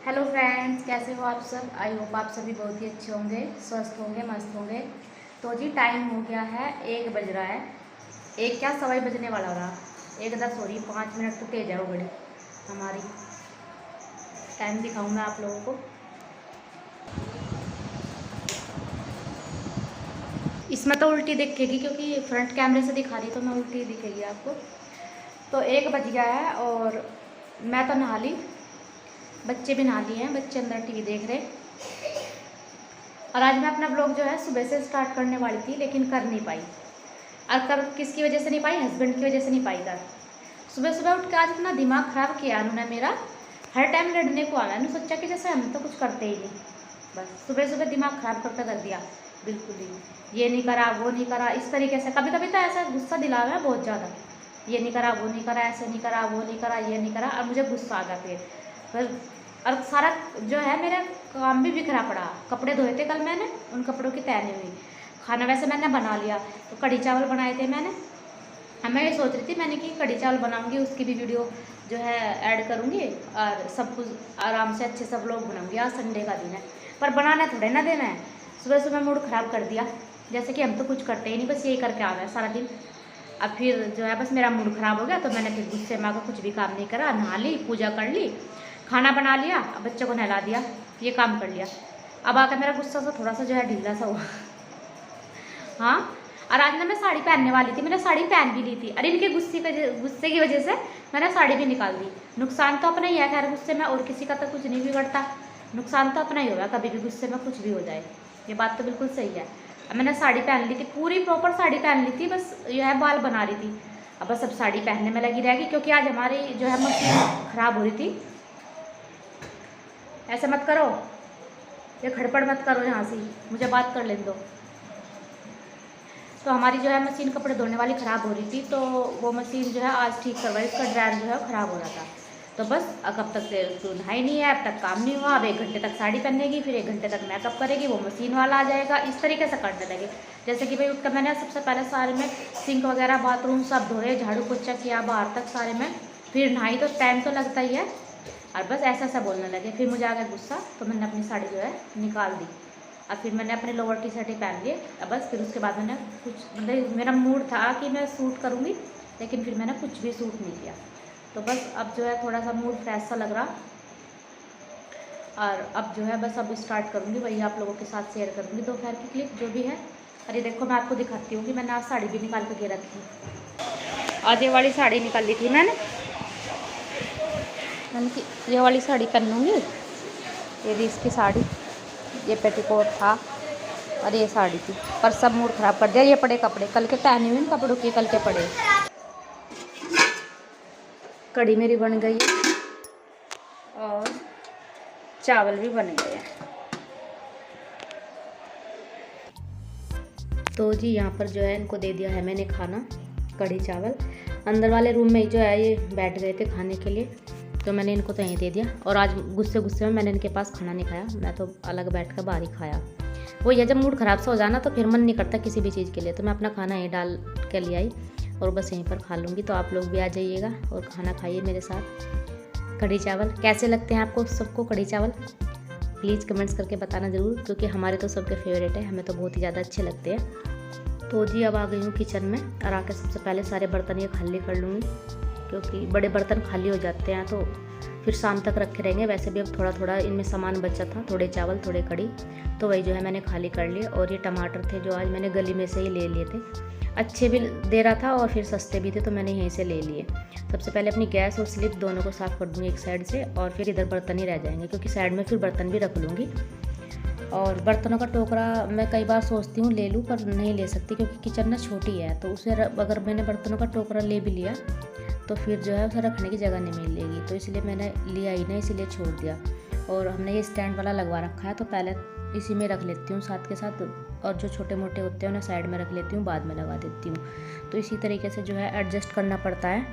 Hello friends, कैसे हो आप सब। आई होप आप सभी बहुत ही अच्छे होंगे, स्वस्थ होंगे, मस्त होंगे। तो जी टाइम हो गया है, 1 बज रहा है। एक क्या, सवा ही बजने वाला हो रहा। 1:10 हो रही, 5 मिनट तो तेज है वो घड़ी हमारी। टाइम दिखाऊँ मैं आप लोगों को। इसमें तो उल्टी दिखेगी क्योंकि फ्रंट कैमरे से दिखा रही, तो मैं उल्टी दिखेगी आपको। तो 1 बज गया है और मैं तो नहा ली, बच्चे भी नहा लिए हैं, बच्चे अंदर टीवी देख रहे। और आज मैं अपना ब्लॉग जो है सुबह से स्टार्ट करने वाली थी, लेकिन कर नहीं पाई। और कर किसकी वजह से नहीं पाई, हस्बैंड की वजह से नहीं पाई कर। सुबह सुबह उठ के आज इतना दिमाग ख़राब किया उन्होंने मेरा। हर टाइम लड़ने को आया, उन्होंने सोचा कि जैसे हम तो कुछ करते ही नहीं। बस सुबह सुबह दिमाग ख़राब करके रख दिया, बिल्कुल ही। ये नहीं करा, वो नहीं करा, इस तरीके से। कभी कभी तो ऐसा गुस्सा दिलावा है बहुत ज़्यादा। ये नहीं करा, वो नहीं करा, ऐसे नहीं करा, वो नहीं करा, ये नहीं करा, और मुझे गुस्सा आ जाती है फिर। और सारा जो है मेरा काम भी बिखरा पड़ा। कपड़े धोए थे कल मैंने, उन कपड़ों की तय नहीं हुई। खाना वैसे मैंने बना लिया, तो कढ़ी चावल बनाए थे मैंने। मैं ये सोच रही थी मैंने कि कढ़ी चावल बनाऊंगी, उसकी भी वीडियो जो है ऐड करूंगी, और सब कुछ आराम से अच्छे सब लोग बनाऊंगी। आज संडे का दिन है, पर बनाना थोड़े ना देना है। सुबह सुबह मूड ख़राब कर दिया, जैसे कि हम तो कुछ करते ही नहीं, बस यही करके आ गए सारा दिन। अब फिर जो है बस मेरा मूड ख़राब हो गया, तो मैंने फिर गुस्से में आकर कुछ भी काम नहीं करा। नहा ली, पूजा कर ली, खाना बना लिया, अब बच्चों को नहला दिया, ये काम कर लिया। अब आकर मेरा गुस्सा सा थोड़ा सा जो है ढीला सा हुआ। हाँ, और आज ना मैं साड़ी पहनने वाली थी, मैंने साड़ी पहन भी ली थी। अरे इनके गुस्से की वजह से मैंने साड़ी भी निकाल दी। नुकसान तो अपना ही है, खैर गुस्से में और किसी का तो कुछ नहीं बिगड़ता। नुकसान तो अपना ही होगा, कभी भी गुस्से में कुछ भी हो जाए। ये बात तो बिल्कुल सही है। अब मैंने साड़ी पहन ली थी, पूरी प्रॉपर साड़ी पहन ली थी, बस यह है बाल बना रही थी। अब बस अब साड़ी पहनने में लगी रहेगी, क्योंकि आज हमारी जो है मशीन ख़राब हो रही थी। ऐसे मत करो, ये खड़पड़ मत करो, यहाँ से मुझे बात कर लेने दो। तो हमारी जो है मशीन कपड़े धोने वाली ख़राब हो रही थी, तो वो मशीन जो है आज ठीक करवाई, इसका ड्रायर जो है ख़राब हो रहा था। तो बस कब तक से तो नहाई नहीं है, अब तक काम नहीं हुआ। अब 1 घंटे तक साड़ी पहनेगी, फिर 1 घंटे तक मेकअप करेगी, वो मशीन वाला आ जाएगा। इस तरीके से करने लगे। जैसे कि भाई उठकर मैंने सबसे पहले सारे में सिंक वगैरह बाथरूम सब धोए, झाड़ू पोछा किया बाहर तक सारे में, फिर नहाई, तो टाइम तो लगता ही है। और बस ऐसा ऐसा बोलने लगे, फिर मुझे आ गया गुस्सा, तो मैंने अपनी साड़ी जो है निकाल दी। अब फिर मैंने अपने लोअर टी शर्ट ही पहन लिए। अब बस फिर उसके बाद मैंने कुछ, मतलब मेरा मूड था कि मैं सूट करूँगी, लेकिन फिर मैंने कुछ भी सूट नहीं किया। तो बस अब जो है थोड़ा सा मूड फ्रेश सा लग रहा, और अब जो है बस अब स्टार्ट करूँगी, वही आप लोगों के साथ शेयर करूँगी दोपहर की क्लिप जो भी है। अरे देखो, मैं आपको दिखाती हूँ कि मैंने आज साड़ी भी निकाल के रखी। आज ये वाली साड़ी निकाल ली थी मैंने कि ये वाली साड़ी पहन लूँगी। ये भी इसकी साड़ी, ये पेटीकोट था और ये साड़ी थी, पर सब मूड ख़राब कर दिया। ये पड़े कपड़े कल के पहने हुए, इन कपड़ों के कल के पड़े। कढ़ी मेरी बन गई और चावल भी बन गए हैं। तो जी यहाँ पर जो है इनको दे दिया है मैंने खाना, कढ़ी चावल। अंदर वाले रूम में ही जो है ये बैठ गए थे खाने के लिए, तो मैंने इनको तो यहीं दे दिया। और आज गुस्से गुस्से में मैंने इनके पास खाना नहीं खाया, मैं तो अलग बैठ कर बाहर ही खाया। वो ये जब मूड ख़राब सा हो जाना, तो फिर मन नहीं करता किसी भी चीज़ के लिए, तो मैं अपना खाना यहीं डाल के ले आई और बस यहीं पर खा लूँगी। तो आप लोग भी आ जाइएगा और खाना खाइए मेरे साथ। कढ़ी चावल कैसे लगते हैं आपको सबको, कढ़ी चावल प्लीज़ कमेंट्स करके बताना ज़रूर, क्योंकि हमारे तो सबके फेवरेट है, हमें तो बहुत ही ज़्यादा अच्छे लगते हैं। तो जी अब आ गई हूँ किचन में, और आके सबसे पहले सारे बर्तन ये खाली कर लूँगी, क्योंकि बड़े बर्तन खाली हो जाते हैं तो फिर शाम तक रखे रहेंगे। वैसे भी अब थोड़ा थोड़ा इनमें सामान बचा था, थोड़े चावल थोड़े कढ़ी, तो वही जो है मैंने खाली कर लिए। और ये टमाटर थे जो आज मैंने गली में से ही ले लिए थे, अच्छे भी दे रहा था और फिर सस्ते भी थे, तो मैंने यहीं से ले लिए। सबसे पहले अपनी गैस और स्लिप दोनों को साफ़ कर दूँगी एक साइड से, और फिर इधर बर्तन ही रह जाएंगे, क्योंकि साइड में फिर बर्तन भी रख लूँगी। और बर्तनों का टोकरा मैं कई बार सोचती हूँ ले लूँ, पर नहीं ले सकती, क्योंकि किचन ना छोटी है, तो उसे अगर मैंने बर्तनों का टोकरा ले भी लिया तो फिर जो है उसे रखने की जगह नहीं मिलेगी, तो इसलिए मैंने लिया ही नहीं, इसीलिए छोड़ दिया। और हमने ये स्टैंड वाला लगवा रखा है, तो पहले इसी में रख लेती हूँ साथ के साथ, और जो छोटे मोटे होते हैं उन्हें साइड में रख लेती हूँ, बाद में लगा देती हूँ। तो इसी तरीके से जो है एडजस्ट करना पड़ता है,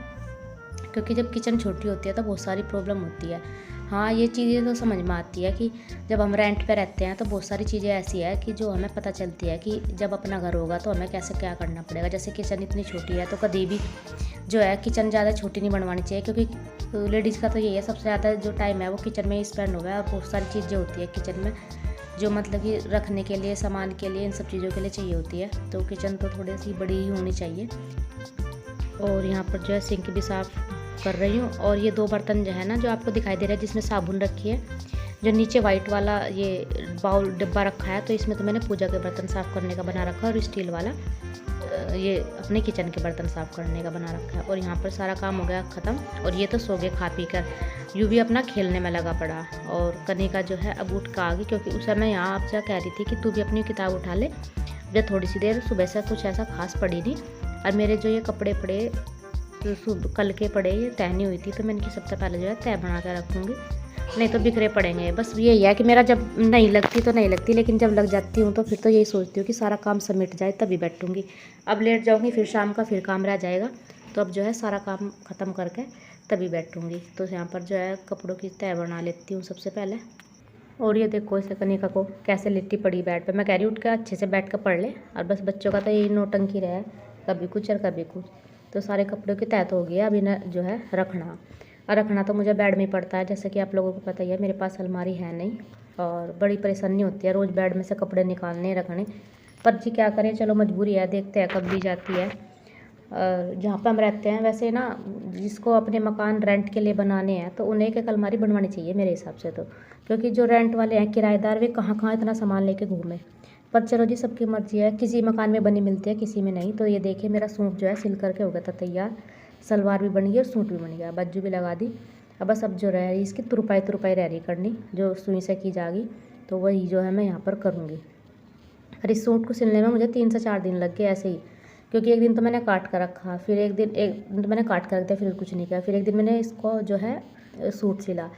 क्योंकि जब किचन छोटी होती है तो बहुत सारी प्रॉब्लम होती है। हाँ, ये चीज़ें तो समझ में आती है कि जब हम रेंट पे रहते हैं तो बहुत सारी चीज़ें ऐसी है कि जो हमें पता चलती है कि जब अपना घर होगा तो हमें कैसे क्या करना पड़ेगा। जैसे किचन इतनी छोटी है, तो कभी भी जो है किचन ज़्यादा छोटी नहीं बनवानी चाहिए, क्योंकि तो लेडीज़ का तो यही है, सबसे ज़्यादा जो टाइम है वो किचन में ही स्पेंड हो गया। और बहुत सारी चीज़ें होती है किचन में जो मतलब कि रखने के लिए, सामान के लिए, इन सब चीज़ों के लिए चाहिए होती है। तो किचन तो थोड़ी सी बड़ी ही होनी चाहिए। और यहाँ पर जो है सिंक भी साफ़ कर रही हूँ। और ये 2 बर्तन जो है ना, जो आपको दिखाई दे रहा है जिसमें साबुन रखी है, जो नीचे वाइट वाला ये बाउल डिब्बा रखा है, तो इसमें तो मैंने पूजा के बर्तन साफ़ करने का बना रखा है। और स्टील वाला ये अपने किचन के बर्तन साफ़ करने का बना रखा है। और यहाँ पर सारा काम हो गया ख़त्म। और ये तो सो गए खा पी कर। यूँ भी अपना खेलने में लगा पड़ा। और कनिका जो है अब उठ कर आ गई, क्योंकि उस समय यहाँ आपसे कह रही थी कि तू भी अपनी किताब उठा ले। जब थोड़ी सी देर सुबह से कुछ ऐसा खास पड़ी नहीं। और मेरे जो ये कपड़े पड़े कल के पड़े, ये टहनी हुई थी, तो मैंने कि सबसे पहले जो है तह बना कर रखूँगी, नहीं तो बिखरे पड़ेंगे। बस यही है कि मेरा जब नहीं लगती तो नहीं लगती, लेकिन जब लग जाती हूँ तो फिर तो यही सोचती हूँ कि सारा काम समेट जाए तभी बैठूँगी। अब लेट जाऊँगी, फिर शाम का फिर काम रह जाएगा। तो अब जो है सारा काम ख़त्म करके तभी बैठूँगी। तो यहाँ पर जो है कपड़ों की तह बना लेती हूँ सबसे पहले। और ये देखो इसे कनिका को कैसे लिट्टी पड़ी बेड पे। मैं कह रही हूँ उठ के अच्छे से बैठ कर पढ़ ले। और बस बच्चों का तो यही नौटंकी रहा है, कभी कुछ और कभी कुछ। तो सारे कपड़ों की तह तो हो गई है, अभी न जो है रखना। और रखना तो मुझे बेड में ही पड़ता है, जैसे कि आप लोगों को पता ही है, मेरे पास अलमारी है नहीं। और बड़ी परेशानी होती है रोज़ बेड में से कपड़े निकालने रखने। पर जी क्या करें, चलो मजबूरी है, देखते हैं कब ली जाती है। जहाँ पर हम रहते हैं वैसे ना, जिसको अपने मकान रेंट के लिए बनाने हैं तो उन्हें एक अलमारी बनवानी चाहिए मेरे हिसाब से तो। क्योंकि जो रेंट वाले हैं किराएदार, वे कहाँ कहाँ इतना सामान लेके घूमे। पर चलो जी, सबकी मर्जी है, किसी मकान में बनी मिलती है, किसी में नहीं। तो ये देखिए मेरा सूट जो है सिल करके हो गया था तैयार। सलवार भी बन गई और सूट भी बन गया, बाजू भी लगा दी। अब बस अब जो रह रही इसकी तुरपाई रह रही करनी, जो सुई से की जाएगी। तो वही जो है मैं यहाँ पर करूँगी। और इस सूट को सिलने में मुझे 3 से 4 दिन लग गए ऐसे ही। क्योंकि एक दिन तो मैंने काट कर रखा, फिर एक दिन तो मैंने काट कर रख दिया, फिर कुछ नहीं किया। फिर एक दिन मैंने इसको जो है सूट सिला,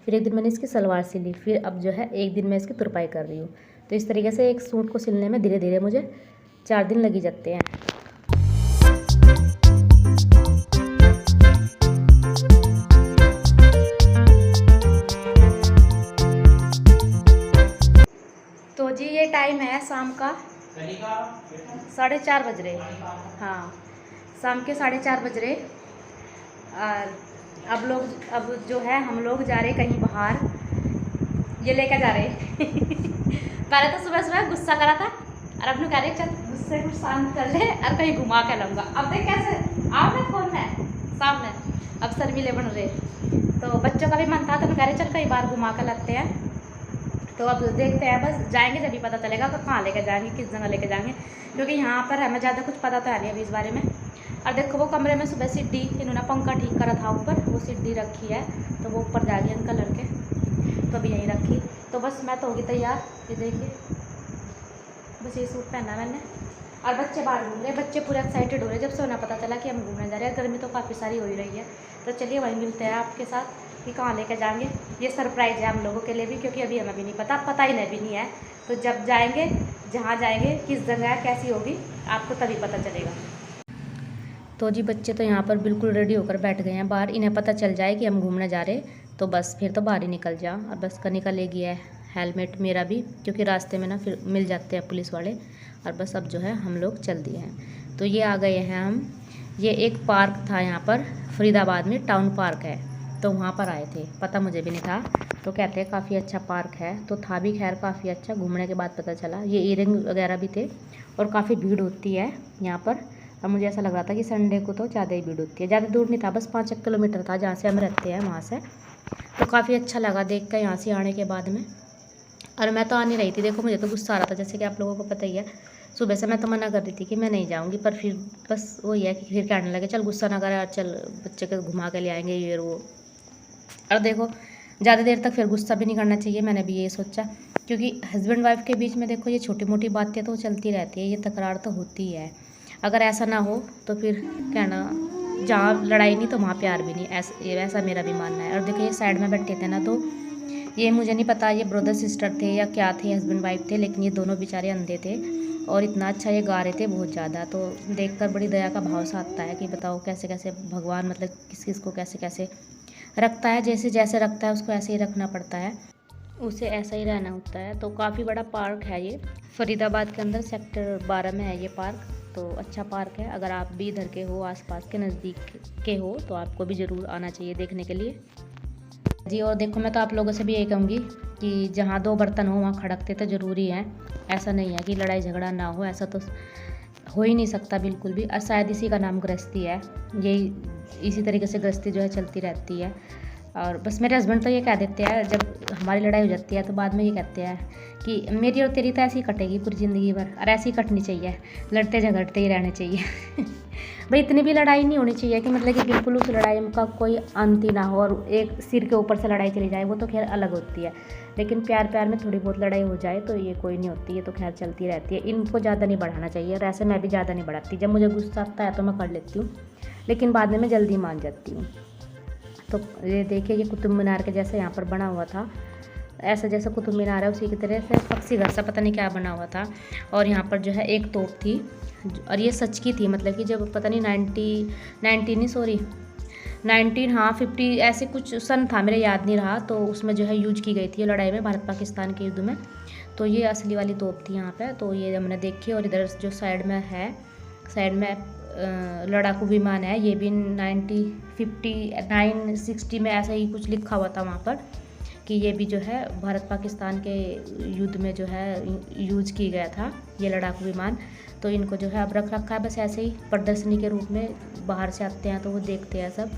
फिर एक दिन मैंने इसकी सलवार सिली, फिर अब जो है एक दिन मैं इसकी तुरपाई कर रही हूँ। तो इस तरीके से एक सूट को सिलने में धीरे धीरे मुझे 4 दिन लग ही जाते हैं। तो जी ये टाइम है शाम का 4:30 बज रहे। हाँ, शाम के 4:30 बज रहे। और अब जो है हम लोग जा रहे कहीं बाहर, ये लेकर जा रहे पहले तो सुबह सुबह गुस्सा करा था, और अब लोग कह रहे चल गुस्से को शांत कर ले और कहीं घुमा के लाऊंगा। अब देख कैसे आप ना फोन में सामने अब शर्मीले बन रहे। तो बच्चों का भी मन था, तो मैं कह रहे चल कई बार घुमा कर लाते हैं। तो अब देखते हैं, बस जाएंगे जब भी पता चलेगा कि कहाँ लेकर जाएंगे, किस जगह लेकर जाएंगे। क्योंकि यहाँ पर हमें ज़्यादा कुछ पता तो है नहीं अभी इस बारे में। और देखो वो कमरे में सुबह सीढ़ी इन्होंने पंखा ठीक करा था ऊपर, वो सीढ़ी रखी है, तो वो ऊपर जाएगी अंकल लड़के, तो अभी यहीं रखी। तो बस मैं तो होगी तैयार, ये देखिए बस ये सूट पहना मैंने। और बच्चे बाहर घूम रहे हैं, बच्चे पूरे एक्साइटेड हो रहे हैं जब से उन्हें पता चला कि हम घूमने जा रहे हैं। गर्मी तो काफ़ी सारी हो ही रही है। तो चलिए वहीं मिलते हैं आपके साथ कि कहाँ लेकर जाएंगे। ये सरप्राइज़ है हम लोगों के लिए भी, क्योंकि अभी हमें भी नहीं पता ही नहीं भी नहीं है। तो जब जाएंगे, जहाँ जाएंगे, किस जगह कैसी होगी, आपको तभी पता चलेगा। तो जी बच्चे तो यहाँ पर बिल्कुल रेडी होकर बैठ गए हैं बाहर। इन्हें पता चल जाए कि हम घूमने जा रहे तो बस फिर तो बाहर ही निकल जाओ। और बस कनिका ले गया है हेलमेट मेरा भी, क्योंकि रास्ते में ना फिर मिल जाते हैं पुलिस वाले। और बस अब जो है हम लोग चल दिए हैं। तो ये आ गए हैं हम, ये एक पार्क था यहाँ पर फरीदाबाद में, टाउन पार्क है, तो वहाँ पर आए थे। पता मुझे भी नहीं था, तो कहते हैं काफ़ी अच्छा पार्क है। तो था भी खैर काफ़ी अच्छा, घूमने के बाद पता चला। ये इयरिंग वगैरह भी थे, और काफ़ी भीड़ होती है यहाँ पर। और मुझे ऐसा लग रहा था कि संडे को तो ज़्यादा ही भीड़ होती है। ज़्यादा दूर नहीं था, बस 5 किलोमीटर था जहाँ से हम रहते हैं वहाँ से। तो काफ़ी अच्छा लगा देख कर यहाँ से आने के बाद में। और मैं तो आ नहीं रही थी, देखो मुझे तो गुस्सा आ रहा था, जैसे कि आप लोगों को पता ही है। सुबह से मैं तो मना कर रही थी कि मैं नहीं जाऊँगी, पर फिर बस वही है कि फिर कहने लगे चल गुस्सा ना करे, चल बच्चे को घुमा के ले आएंगे ये वो। और देखो ज़्यादा देर तक फिर गुस्सा भी नहीं करना चाहिए, मैंने भी ये सोचा। क्योंकि हस्बैंड वाइफ के बीच में देखो ये छोटी मोटी बातें तो चलती रहती है, ये तकरार तो होती है। अगर ऐसा ना हो तो फिर कहना जहाँ लड़ाई नहीं तो वहाँ प्यार भी नहीं, ऐसा मेरा भी मानना है। और देखो ये साइड में बैठे थे ना, तो ये मुझे नहीं पता ये ब्रदर सिस्टर थे या क्या थे, हस्बैंड वाइफ थे, लेकिन ये दोनों बेचारे अंधे थे। और इतना अच्छा ये गा रहे थे बहुत ज़्यादा। तो देखकर बड़ी दया का भाव सा आता है कि बताओ कैसे कैसे भगवान मतलब किस किस को कैसे कैसे रखता है, जैसे जैसे रखता है उसको ऐसे ही रखना पड़ता है, उसे ऐसा ही रहना होता है। तो काफ़ी बड़ा पार्क है ये, फरीदाबाद के अंदर सेक्टर 12 में है ये पार्क। तो अच्छा पार्क है। अगर आप भी इधर के हो, आसपास के नज़दीक के हो, तो आपको भी ज़रूर आना चाहिए देखने के लिए जी। और देखो, मैं तो आप लोगों से भी यही कहूँगी कि जहाँ दो बर्तन हो वहाँ खड़कते तो ज़रूरी हैं। ऐसा नहीं है कि लड़ाई झगड़ा ना हो, ऐसा तो हो ही नहीं सकता बिल्कुल भी। और शायद इसी का नाम गृहस्थी है। यही इसी तरीके से गृहस्थी जो है चलती रहती है। और बस मेरे हस्बैंड तो ये कह देते हैं, जब हमारी लड़ाई हो जाती है तो बाद में ये कहते हैं कि मेरी और तेरी तो ऐसी ही कटेगी पूरी ज़िंदगी भर, और ऐसी ही कटनी चाहिए, लड़ते झगड़ते ही रहने चाहिए। भाई इतनी भी लड़ाई नहीं होनी चाहिए कि मतलब कि बिल्कुल उस लड़ाई का कोई अंत ही ना हो और एक सिर के ऊपर से लड़ाई चली जाए, वो तो खैर अलग होती है। लेकिन प्यार प्यार में थोड़ी बहुत लड़ाई हो जाए तो ये कोई नहीं होती, ये तो खैर चलती रहती है। इनको ज़्यादा नहीं बढ़ाना चाहिए, और ऐसे मैं भी ज़्यादा नहीं बढ़ाती। जब मुझे गुस्सा आता है तो मैं कर लेती हूँ, लेकिन बाद में मैं जल्दी मान जाती हूँ। तो ये देखिए, ये कुतुब मीनार के जैसे यहाँ पर बना हुआ था, ऐसा जैसा कुतुब मीनार है उसी की तरह से पक्षी घर सा पता नहीं क्या बना हुआ था। और यहाँ पर जो है एक तोप थी, और ये सच की थी, मतलब कि जब पता नहीं 19 ऐसे कुछ सन था, मेरे याद नहीं रहा, तो उसमें जो है यूज की गई थी लड़ाई में, भारत पाकिस्तान के युद्ध में। तो ये असली वाली तोप थी यहाँ पे। तो ये हमने देखी। और इधर जो साइड में लड़ाकू विमान है, ये भी 1959-60 में ऐसा ही कुछ लिखा हुआ था वहाँ पर कि ये भी जो है भारत पाकिस्तान के युद्ध में जो है यूज की गया था ये लड़ाकू विमान। तो इनको जो है अब रख रखा है बस ऐसे ही प्रदर्शनी के रूप में, बाहर से आते हैं तो वो देखते हैं सब।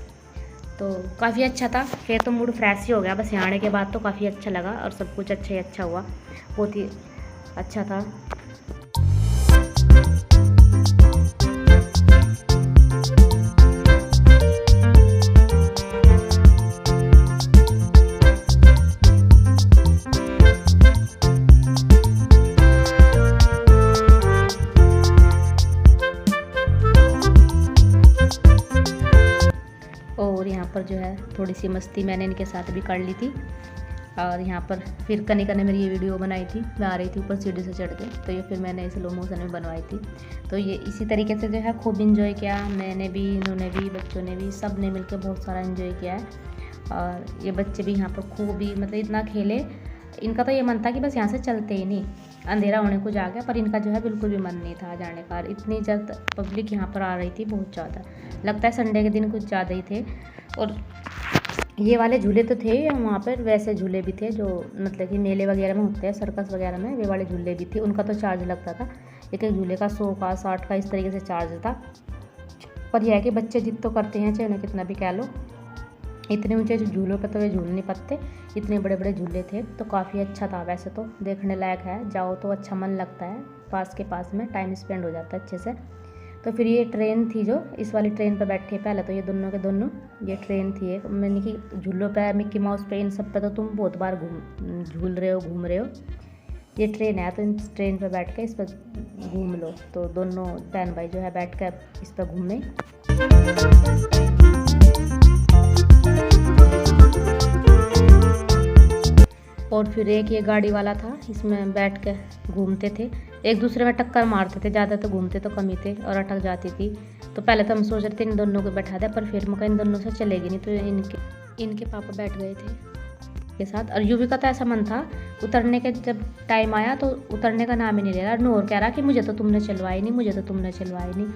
तो काफ़ी अच्छा था। फिर तो मूड फ्रेश ही हो गया बस यहाँ आने के बाद, तो काफ़ी अच्छा लगा और सब कुछ अच्छा ही अच्छा हुआ, बहुत ही अच्छा था। और यहाँ पर जो है थोड़ी सी मस्ती मैंने इनके साथ भी कर ली थी। और यहाँ पर फिर कनिका ने मेरी ये वीडियो बनाई थी, मैं आ रही थी ऊपर सीढ़ी से चढ़ के, तो ये फिर मैंने स्लो मोशन में बनवाई थी। तो ये इसी तरीके से जो है खूब इंजॉय किया, मैंने भी, इन्होंने भी, बच्चों ने भी, सब ने मिलकर बहुत सारा इंजॉय किया है। और ये बच्चे भी यहाँ पर खूब ही मतलब इतना खेले। इनका तो ये मन था कि बस यहाँ से चलते ही नहीं, अंधेरा होने को जा गया, पर इनका जो है बिल्कुल भी मन नहीं था जाने का। इतनी जल्द पब्लिक यहाँ पर आ रही थी, बहुत ज़्यादा, लगता है संडे के दिन कुछ ज़्यादा ही थे। और ये वाले झूले तो थे वहाँ पर, वैसे झूले भी थे जो मतलब कि मेले वगैरह में होते हैं, सर्कस वगैरह में, वे वाले झूले भी थे। उनका तो चार्ज लगता था, एक एक झूले का 100 का 60 का इस तरीके से चार्ज था। पर यह है कि बच्चे जिद तो करते हैं, चाहे उन्हें कितना भी कह लो। इतने ऊंचे झूलों पर तो वे झूल नहीं पाते, इतने बड़े बड़े झूले थे। तो काफ़ी अच्छा था, वैसे तो देखने लायक है, जाओ तो अच्छा मन लगता है, पास के पास में टाइम स्पेंड हो जाता है अच्छे से। तो फिर ये ट्रेन थी, जो इस वाली ट्रेन पर बैठे पहले तो ये दोनों के दोनों, ये ट्रेन थी एक, मैंने कि झूलों पे, मिक्की माउस पे, इन सब पे तो तुम बहुत बार झूल रहे हो, घूम रहे हो, ये ट्रेन है तो इस ट्रेन पर बैठ के इस पर घूम लो। तो दोनों बहन भाई जो है बैठ कर इस पर घूमे। और फिर एक ये गाड़ी वाला था, इसमें बैठ के घूमते थे, एक दूसरे में टक्कर मारते थे, ज़्यादा तो घूमते तो कम ही थे और अटक जाती थी। तो पहले तो हम सोच रहे थे इन दोनों को बैठा दे, पर फिर मौका इन दोनों से चलेगी नहीं, तो इनके पापा बैठ गए थे के साथ। और युविका का तो ऐसा मन था उतरने के, जब टाइम आया तो उतरने का नाम ही नहीं ले रहा, नूर कह रहा कि मुझे तो तुमने चलवाई नहीं।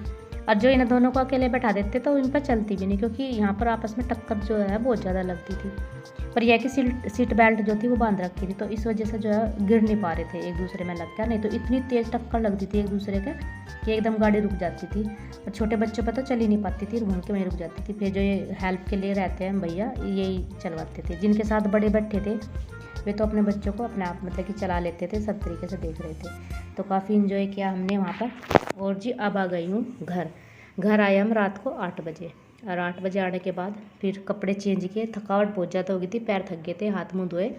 और जो इन दोनों को अकेले बैठा देते तो इन पर चलती भी नहीं, क्योंकि यहाँ पर आपस में टक्कर जो है बहुत ज़्यादा लगती थी। पर यह कि सीट बेल्ट जो थी वो बांध रखी थी, तो इस वजह से जो है गिर नहीं पा रहे थे एक दूसरे में लग कर, नहीं तो इतनी तेज़ टक्कर लगती थी एक दूसरे के कि एकदम गाड़ी रुक जाती थी। और छोटे बच्चों पर तो चल ही नहीं पाती थी, घूम के वहीं रुक जाती थी। फिर जो ये हेल्प के लिए रहते हैं भैया, यही चलवाते थे। जिनके साथ बड़े बैठे थे वे तो अपने बच्चों को अपने आप मतलब कि चला लेते थे, सब तरीके से देख रहे थे। तो काफ़ी इन्जॉय किया हमने वहाँ पर। और जी अब आ गई हूँ घर आए हम रात को 8 बजे। और 8 बजे आने के बाद फिर कपड़े चेंज किए, थकावट बहुत ज़्यादा हो गई थी, पैर थक गए थे, हाथ मुँह धोए,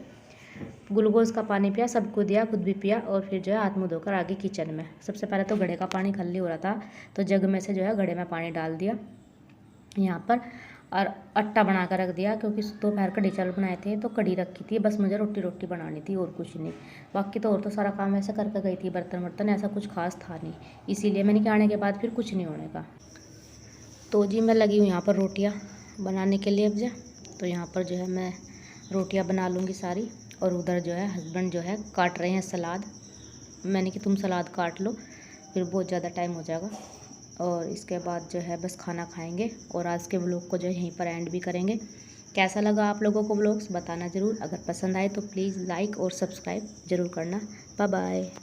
ग्लूकोज का पानी पिया, सबको दिया, खुद भी पिया। और फिर जो है हाथ मुँह धोकर आगे किचन में। सबसे पहले तो घड़े का पानी खाली हो रहा था, तो जग में से जो है घड़े में पानी डाल दिया यहाँ पर, और आटा बना कर रख दिया, क्योंकि दोपहर कढ़ी चावल बनाए थे तो कढ़ी रखी थी, बस मुझे रोटी बनानी थी और कुछ नहीं। बाकी तो और तो सारा काम ऐसे करके गई थी, बर्तन ऐसा कुछ खास था नहीं, इसीलिए मैंने आने के बाद फिर कुछ नहीं होने का। तो जी मैं लगी हूँ यहाँ पर रोटियाँ बनाने के लिए। अब तो यहाँ पर जो है मैं रोटियाँ बना लूँगी सारी। और उधर जो है हस्बैंड जो है काट रहे हैं सलाद, मैंने कि तुम सलाद काट लो, फिर बहुत ज़्यादा टाइम हो जाएगा। और इसके बाद जो है बस खाना खाएंगे और आज के व्लॉग को जो है यहीं पर एंड भी करेंगे। कैसा लगा आप लोगों को व्लॉग्स बताना ज़रूर। अगर पसंद आए तो प्लीज़ लाइक और सब्सक्राइब ज़रूर करना। Bye bye.